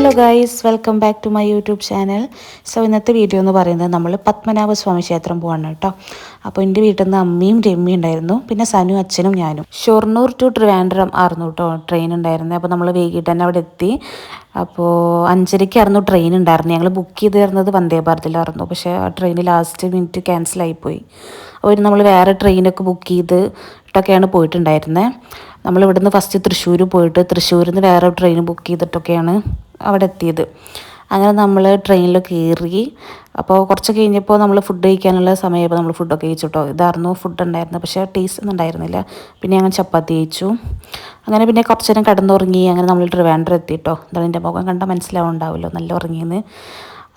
Hello guys, welcome back to my YouTube channel. So ഇന്നത്തെ video എന്ന് പറയുന്നത് നമ്മൾ പത്മനാഭസ്വാമി ക്ഷേത്രം പോവാണ് കേട്ടോ. അപ്പോൾ എൻ്റെ വീട്ടിൽ നിന്ന് അമ്മയും രമ്യയും ഉണ്ടായിരുന്നു, പിന്നെ സനു, അച്ഛനും ഞാനും. ഷൊർണൂർ ടു ട്രിവാൻഡ്രം ആയിരുന്നു കേട്ടോ ട്രെയിൻ ഉണ്ടായിരുന്നത്. അപ്പോൾ നമ്മൾ വൈകിട്ട് തന്നെ അവിടെ എത്തി. അപ്പോൾ 5:30 ട്രെയിൻ ഉണ്ടായിരുന്നു. ഞങ്ങൾ ബുക്ക് ചെയ്തിരുന്നത് വന്ദേ ഭാരതിലായിരുന്നു, പക്ഷേ ആ ട്രെയിൻ ലാസ്റ്റ് മിനിറ്റ് ക്യാൻസലായിപ്പോയി. അപ്പോൾ നമ്മൾ വേറെ ട്രെയിനൊക്കെ ബുക്ക് ചെയ്തിട്ടൊക്കെയാണ് പോയിട്ടുണ്ടായിരുന്നത്. നമ്മളിവിടുന്ന് ഫസ്റ്റ് തൃശ്ശൂർ പോയിട്ട് തൃശ്ശൂരിൽ നിന്ന് വേറെ ട്രെയിൻ ബുക്ക് ചെയ്തിട്ടൊക്കെയാണ് അവിടെ എത്തിയത്. അങ്ങനെ നമ്മൾ ട്രെയിനിൽ കയറി. അപ്പോൾ കുറച്ച് കഴിഞ്ഞപ്പോൾ നമ്മൾ ഫുഡ് കഴിക്കാനുള്ള സമയമായപ്പോൾ നമ്മൾ ഫുഡൊക്കെ കഴിച്ചു കേട്ടോ. ഇതായിരുന്നു ഫുഡ് ഉണ്ടായിരുന്നത്, പക്ഷേ ടേസ്റ്റ് ഒന്നും ഉണ്ടായിരുന്നില്ല. പിന്നെ ഞങ്ങൾ ചപ്പാത്തി കഴിച്ചു. അങ്ങനെ പിന്നെ കുറച്ച് നേരം കിടന്നുറങ്ങി. അങ്ങനെ നമ്മൾ ട്രിവാൻഡ്രം എത്തി കേട്ടോ. എന്താണ് എൻ്റെ മുഖം കണ്ടാൽ മനസ്സിലാവുണ്ടാവുമല്ലോ നല്ല ഉറങ്ങിയെന്ന്.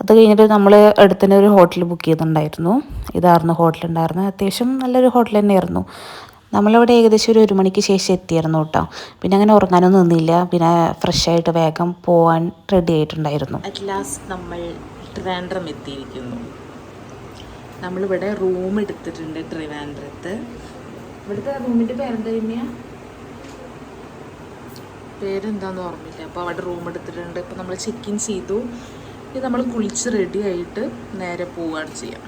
അത് കഴിഞ്ഞിട്ട് നമ്മൾ അടുത്തന്നെ ഒരു ഹോട്ടൽ ബുക്ക് ചെയ്തിട്ടുണ്ടായിരുന്നു. ഇതായിരുന്നു ഹോട്ടൽ ഉണ്ടായിരുന്നത്. അത്യാവശ്യം നല്ലൊരു ഹോട്ടൽ തന്നെയായിരുന്നു. നമ്മളിവിടെ ഏകദേശം ഒരു 1 മണിക്ക് ശേഷം എത്തിയിരുന്നു കേട്ടോ. പിന്നെ അങ്ങനെ ഉറങ്ങാനൊന്നും നിന്നില്ല. പിന്നെ ഫ്രഷായിട്ട് വേഗം പോകാൻ റെഡി ആയിട്ടുണ്ടായിരുന്നു. അറ്റ് ലാസ്റ്റ് നമ്മൾ ട്രിവാൻഡ്രം എത്തിയിരിക്കുന്നു. നമ്മളിവിടെ റൂം എടുത്തിട്ടുണ്ട് ട്രിവാൻഡ്രത്ത്. ഇവിടുത്തെ റൂമിൻ്റെ പേരെന്താ? പേരെന്താന്ന് ഓർമ്മയില്ല. അപ്പോൾ അവിടെ റൂം എടുത്തിട്ടുണ്ട്. ഇപ്പോൾ നമ്മൾ ചെക്ക് ഇൻ ചെയ്തു. ഇത് നമ്മൾ കുളിച്ച് റെഡി ആയിട്ട് നേരെ പോവുകയാണ് ചെയ്യാം.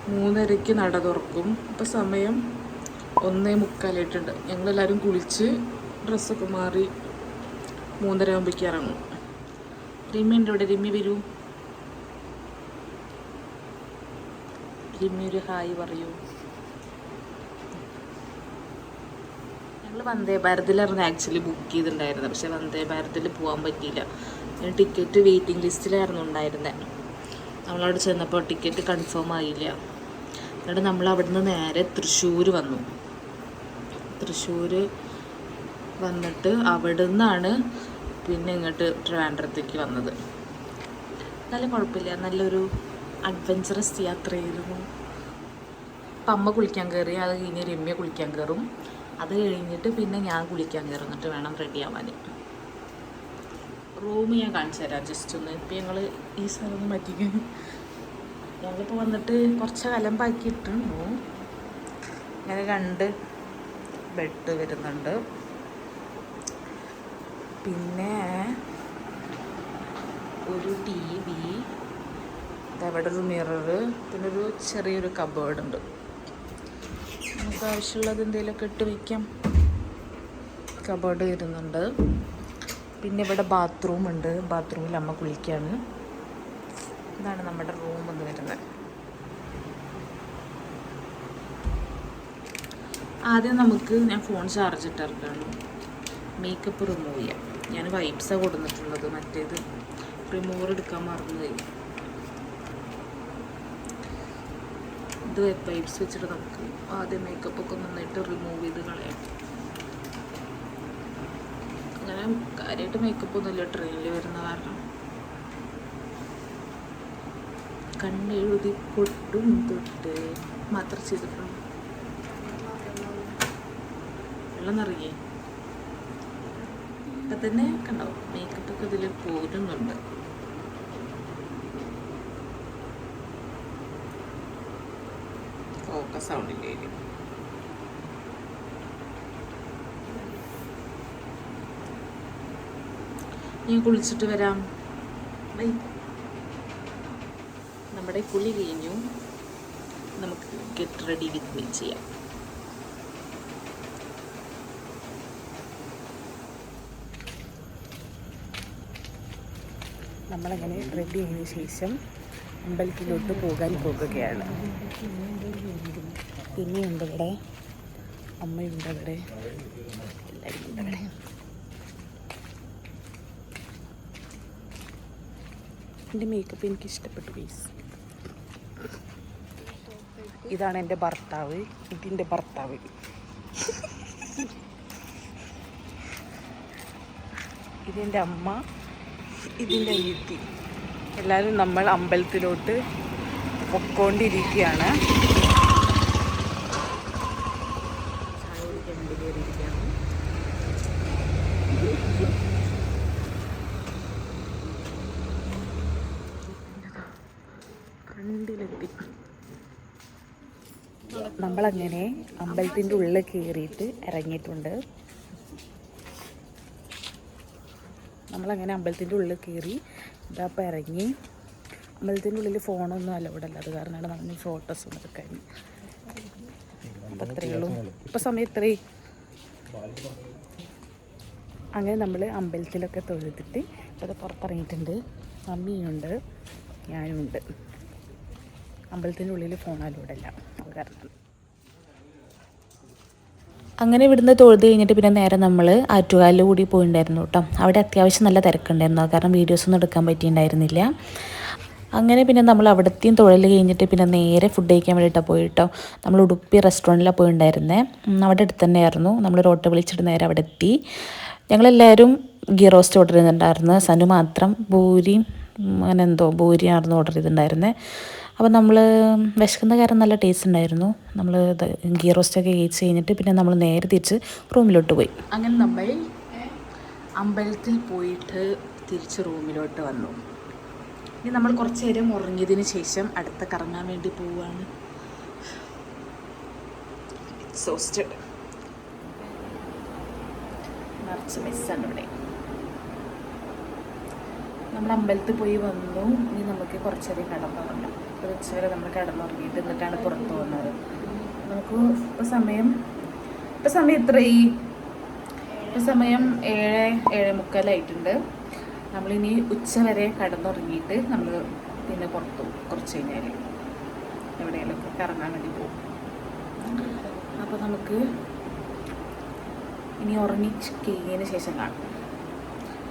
3:30 നട തുറക്കും. ഇപ്പോൾ സമയം 1:45 ഞങ്ങളെല്ലാവരും കുളിച്ച് ഡ്രസ്സൊക്കെ മാറി 3:30 ആകുമ്പോഴേക്കും ഇറങ്ങും. റിമിൻ്റെ ഇവിടെ. റിമി വരൂ. റിമി ഒരു ഹായ് പറയൂ. ഞങ്ങൾ വന്ദേ ഭാരതിലായിരുന്നു ആക്ച്വലി ബുക്ക് ചെയ്തിട്ടുണ്ടായിരുന്നത്, പക്ഷേ വന്ദേ ഭാരതിൽ പോകാൻ പറ്റിയില്ല. ടിക്കറ്റ് വെയിറ്റിംഗ് ലിസ്റ്റിലായിരുന്നു ഉണ്ടായിരുന്നത്. നമ്മളവിടെ ചെന്നപ്പോൾ ടിക്കറ്റ് കൺഫേം ആയില്ല. എന്നിട്ട് നമ്മൾ അവിടുന്ന് നേരെ തൃശ്ശൂർ വന്നു. തൃശ്ശൂർ വന്നിട്ട് അവിടെ നിന്നാണ് പിന്നെ ഇങ്ങോട്ട് ട്രിവാൻഡ്രത്തേക്ക് വന്നത്. നല്ല കുഴപ്പമില്ല, നല്ലൊരു അഡ്വഞ്ചറസ് യാത്രയായിരുന്നു. അപ്പം അമ്മ കുളിക്കാൻ കയറി. അത് കഴിഞ്ഞ് രമ്യ കുളിക്കാൻ കയറും. അത് കഴിഞ്ഞിട്ട് പിന്നെ ഞാൻ കുളിക്കാൻ കയറും. എന്നിട്ട് വേണം റെഡി ആവാൻ. റൂം ഞാൻ കാണിച്ചു തരാം ജസ്റ്റ് ഒന്ന്. ഇപ്പം ഞങ്ങൾ ഈ സ്ഥലം മാറ്റിക്കും. ഞങ്ങളിപ്പോൾ വന്നിട്ട് കുറച്ച് അലമ്പാക്കിയിട്ടുണ്ട്. ഇങ്ങനെ 2 ബെഡ് വരുന്നുണ്ട്. പിന്നെ ഒരു TV, അവിടെ ഒരു മിറർ, പിന്നെ ഒരു ചെറിയൊരു കബോർഡ് ഉണ്ട്. നമുക്ക് ആവശ്യമുള്ളത് എന്തെങ്കിലുമൊക്കെ ഇട്ട് വയ്ക്കാം. കബോർഡ് വരുന്നുണ്ട്. പിന്നെ ഇവിടെ ബാത്റൂം ഉണ്ട്. ബാത്റൂമിൽ അമ്മ കുളിക്കുകയാണ്. ഇതാണ് നമ്മുടെ റൂം എന്ന് വരുന്നത്. ആദ്യം ഞാൻ ഫോൺ ചാർജ് ഇട്ടിറക്കാണ്. മേക്കപ്പ് റിമൂവ് ചെയ്യാം. ഞാൻ വൈപ്സാണ് കൊടുത്തിട്ടുള്ളത്. മറ്റേത് റിമൂവർ എടുക്കാൻ മറന്നുപോയി. ഇത് വൈപ്സ് വെച്ചിട്ട് നമുക്ക് ആദ്യം മേക്കപ്പൊക്കെ നന്നായിട്ട് റിമൂവ് ചെയ്ത് കളയാം. അങ്ങനെ കാര്യമായിട്ട് മേക്കപ്പ് ഒന്നുമില്ല ട്രെയിനിൽ വരുന്ന കാരണം. കണ്ണെഴുതി പൊട്ടും തൊട്ട് മാത്രം ചെയ്തിട്ടുണ്ട്. വെള്ളം നിറയേ ഇപ്പം തന്നെ കണ്ടോ, മേക്കപ്പൊക്കെ ഇതിൽ പോരുന്നുണ്ട്. ഫോക്കസ് ആവണില്ലേ? ഞാൻ കുളിച്ചിട്ട് വരാം. ബൈ. നമ്മുടെ കുളി കഴിഞ്ഞു. നമുക്ക് ഗെറ്റ് റെഡി വിത്ത് മീ ചെയ്യാം. നമ്മളങ്ങനെ റെഡി ആയതിനു ശേഷം അമ്പലത്തിലോട്ട് പോകാൻ പോകുകയാണ്. പിന്നെയുണ്ട് ഇവിടെ അമ്മയുണ്ട്, അവിടെ എല്ലാവരും ഉണ്ട്. അവിടെ എൻ്റെ മേക്കപ്പ് എനിക്ക് ഇഷ്ടപ്പെട്ടു പ്ലീസ്. ഇതാണ് എൻ്റെ ഭർത്താവ്. ഇതിൻ്റെ ഭർത്താവ്. ഇതെൻ്റെ അമ്മ. ഇതിൻ്റെ അനിയത്തി. എല്ലാവരും നമ്മൾ അമ്പലത്തിലോട്ട് പൊക്കോണ്ടിരിക്കുകയാണ്. ചായ കുടിക്കാൻ വേണ്ടി കയറിയിരിക്കുകയാണ്. ഫ്രണ്ടിലെത്തി. നമ്മളങ്ങനെ അമ്പലത്തിൻ്റെ ഉള്ളിൽ കയറിയിട്ട് ഇറങ്ങിയിട്ടുണ്ട്. നമ്മളങ്ങനെ അമ്പലത്തിൻ്റെ ഉള്ളിൽ കയറി ഇതപ്പോൾ ഇറങ്ങി. അമ്പലത്തിൻ്റെ ഉള്ളിൽ ഫോണൊന്നും അലൗഡ് അല്ല, അത് കാരണമാണ് നമ്മൾ ഫോട്ടോസൊന്നും എടുക്കാൻ. അപ്പം അത്രയേ ഉള്ളൂ. ഇപ്പം സമയം ഇത്രയും. അങ്ങനെ നമ്മൾ അമ്പലത്തിലൊക്കെ തൊഴുതിട്ട് ഇപ്പോൾ പുറത്തിറങ്ങിയിട്ടുണ്ട്. മമ്മിയുണ്ട്, ഞാനുമുണ്ട്. അമ്പലത്തിൻ്റെ ഉള്ളിൽ ഫോൺ അലൗഡ് അല്ല, അത് കാരണം. അങ്ങനെ ഇവിടുന്ന് തൊഴുത് കഴിഞ്ഞിട്ട് പിന്നെ നേരെ നമ്മൾ ആറ്റുകാലിൽ കൂടി പോയിട്ടുണ്ടായിരുന്നു കേട്ടോ. അവിടെ അത്യാവശ്യം നല്ല തിരക്കുണ്ടായിരുന്നു, കാരണം വീഡിയോസൊന്നും എടുക്കാൻ പറ്റിയിട്ടുണ്ടായിരുന്നില്ല. അങ്ങനെ പിന്നെ നമ്മൾ അവിടത്തെയും തൊഴിൽ കഴിഞ്ഞിട്ട് പിന്നെ നേരെ ഫുഡ് കഴിക്കാൻ വേണ്ടിയിട്ടാണ് പോയിട്ടോ. നമ്മൾ ഉടുപ്പി റെസ്റ്റോറൻറ്റിലാണ് പോയിട്ടുണ്ടായിരുന്നേ. അവിടെ അടുത്ത് തന്നെയായിരുന്നു. നമ്മൾ ഓട്ടോ വിളിച്ചിട്ട് നേരെ അവിടെ എത്തി. ഞങ്ങളെല്ലാവരും ഗീ റോസ്റ്റ് ഓർഡർ ചെയ്തിട്ടുണ്ടായിരുന്നു. സനു മാത്രം പൂരിയും അങ്ങനെ എന്തോ പൂരിയായിരുന്നു ഓർഡർ ചെയ്തിട്ടുണ്ടായിരുന്നത്. അപ്പോൾ നമ്മൾ വിശക്കുന്ന കാരണം നല്ല ടേസ്റ്റ് ഉണ്ടായിരുന്നു. നമ്മൾ ഗീ റോസ്റ്റൊക്കെ കഴിച്ച് കഴിഞ്ഞിട്ട് പിന്നെ നമ്മൾ നേരെ തിരിച്ച് റൂമിലോട്ട് പോയി. അങ്ങനെ നമ്മൾ അമ്പലത്തിൽ പോയിട്ട് തിരിച്ച് റൂമിലോട്ട് വന്നു. ഇനി നമ്മൾ കുറച്ച് നേരം ഉറങ്ങിയതിന് ശേഷം അടുത്ത കറങ്ങാൻ വേണ്ടി പോവുകയാണ്. എക്സോസ്റ്റഡ്, നിറച്ച് മിസ്സാണ് ഇവിടെ. നമ്മൾ അമ്പലത്തിൽ പോയി വന്നു. ഇനി നമുക്ക് കുറച്ചേരം കിടന്നുറങ്ങണം. ഒരു ഉച്ചവരെ നമ്മൾ കിടന്നുറങ്ങിയിട്ട് എന്നിട്ടാണ് പുറത്ത് പോകുന്നത്. നമുക്ക് ഇപ്പോൾ സമയം എത്രയായി? ഇപ്പോൾ സമയം 7:45 നമ്മളിനി ഉച്ചവരെ കിടന്നുറങ്ങിയിട്ട് നമ്മൾ പിന്നെ പുറത്ത് പോകും. കുറച്ച് കഴിഞ്ഞാൽ എവിടെയെങ്കിലുമൊക്കെ കറങ്ങാൻ വേണ്ടി പോകും. അപ്പോൾ നമുക്ക് ഇനി ഉറങ്ങി കഴിഞ്ഞതിന് ശേഷം കാണാം.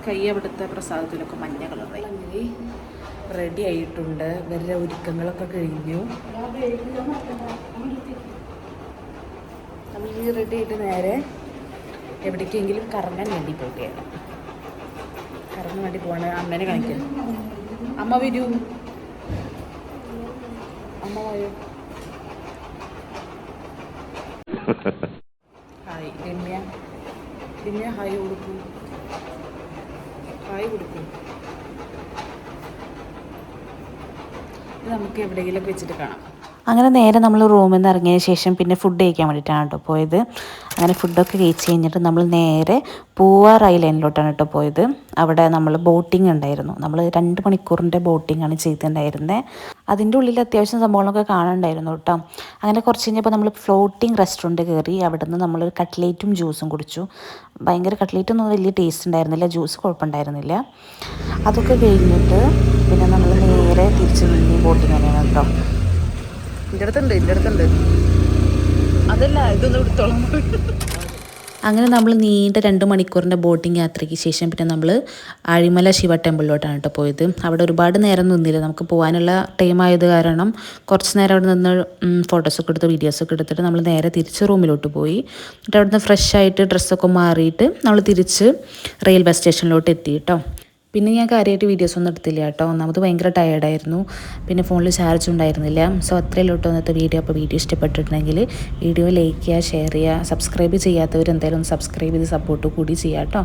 കൈ അവിടുത്തെ പ്രസാദത്തിലൊക്കെ മഞ്ഞ കളറായി. അങ്ങനെ റെഡി ആയിട്ടുണ്ട്. ഇവരുടെ ഒരുക്കങ്ങളൊക്കെ കഴിഞ്ഞു. നമ്മൾ ഈ റെഡി ആയിട്ട് നേരെ എവിടേക്കെങ്കിലും കറങ്ങാൻ വേണ്ടി പോവുകയാണ്. കറങ്ങാൻ വേണ്ടി പോവാണ്. അമ്മേനെ കാണിക്കുന്നു. അമ്മ വരൂ, അമ്മ വരൂ. ഹായ് രമ്യ ഹായ് കൊടുക്കൂ, ഹായ് കൊടുക്കൂ. നമുക്ക് എവിടെയെങ്കിലുമൊക്കെ വെച്ചിട്ട് കാണാം. അങ്ങനെ നേരെ നമ്മൾ റൂമിൽ നിന്ന് ഇറങ്ങിയതിന് ശേഷം പിന്നെ ഫുഡ് കഴിക്കാൻ വേണ്ടിയിട്ടാണ് കേട്ടോ പോയത്. അങ്ങനെ ഫുഡൊക്കെ കഴിച്ച് കഴിഞ്ഞിട്ട് നമ്മൾ നേരെ പൂവാർ ഐലൻഡിലോട്ടാണ് കേട്ടോ പോയത്. അവിടെ നമ്മൾ ബോട്ടിംഗ് ഉണ്ടായിരുന്നു. നമ്മൾ 2 മണിക്കൂറിൻ്റെ ബോട്ടിംഗാണ് ചെയ്തിട്ടുണ്ടായിരുന്നത്. അതിൻ്റെ ഉള്ളിൽ അത്യാവശ്യം സംഭവങ്ങളൊക്കെ കാണാനുണ്ടായിരുന്നു കേട്ടോ. അങ്ങനെ കുറച്ച് കഴിഞ്ഞപ്പോൾ നമ്മൾ ഫ്ലോട്ടിംഗ് റെസ്റ്റോറൻറ്റ് കയറി. അവിടെ നിന്ന് നമ്മൾ കട്ട്ലേറ്റും ജ്യൂസും കുടിച്ചു. ഭയങ്കര കട്ട്ലേറ്റൊന്നും വലിയ ടേസ്റ്റ് ഉണ്ടായിരുന്നില്ല, ജ്യൂസ് കുഴപ്പമുണ്ടായിരുന്നില്ല. അതൊക്കെ കഴിഞ്ഞിട്ട് പിന്നെ നമ്മൾ നേരെ തിരിച്ച് പിന്നെയും ബോട്ടിംഗ് തന്നെയാണ് കേട്ടോ. എൻ്റെ അടുത്തുണ്ട് അതല്ല, ഇതൊന്നും എടുത്തോളാം. അങ്ങനെ നമ്മൾ നീണ്ട 2 മണിക്കൂറിൻ്റെ ബോട്ടിംഗ് യാത്രയ്ക്ക് ശേഷം പിന്നെ നമ്മൾ ആഴിമല ശിവ ടെമ്പിളിലോട്ടാണ് കേട്ടോ പോയത്. അവിടെ ഒരുപാട് നേരം നിന്നില്ല, നമുക്ക് പോകാനുള്ള ടൈം ആയത് കാരണം കുറച്ച് നേരം അവിടെ നിന്ന് ഫോട്ടോസൊക്കെ എടുത്ത് വീഡിയോസൊക്കെ എടുത്തിട്ട് നമ്മൾ നേരെ തിരിച്ച് റൂമിലോട്ട് പോയി. എന്നിട്ട് അവിടെ നിന്ന് ഫ്രഷ് ആയിട്ട് ഡ്രസ്സൊക്കെ മാറിയിട്ട് നമ്മൾ തിരിച്ച് റെയിൽവേ സ്റ്റേഷനിലോട്ട് എത്തി കേട്ടോ. പിന്നെ ഞാൻ കാര്യമായിട്ട് വീഡിയോസൊന്നും എടുത്തില്ല കേട്ടോ. ഒന്നാമത് ഭയങ്കര ടയേർഡായിരുന്നു, പിന്നെ ഫോണിൽ ചാർജ് ഉണ്ടായിരുന്നില്ല. സോ അത്രയല്ലോ കേട്ടോ ഇന്നത്തെ വീഡിയോ. അപ്പോൾ വീഡിയോ ഇഷ്ടപ്പെട്ടിട്ടുണ്ടെങ്കിൽ വീഡിയോ ലൈക്ക് ചെയ്യുക, ഷെയർ ചെയ്യുക, സബ്സ്ക്രൈബ് ചെയ്യാത്തവർ എന്തായാലും ഒന്ന് സബ്സ്ക്രൈബ് ചെയ്ത് സപ്പോർട്ട് കൂടി ചെയ്യാം കേട്ടോ.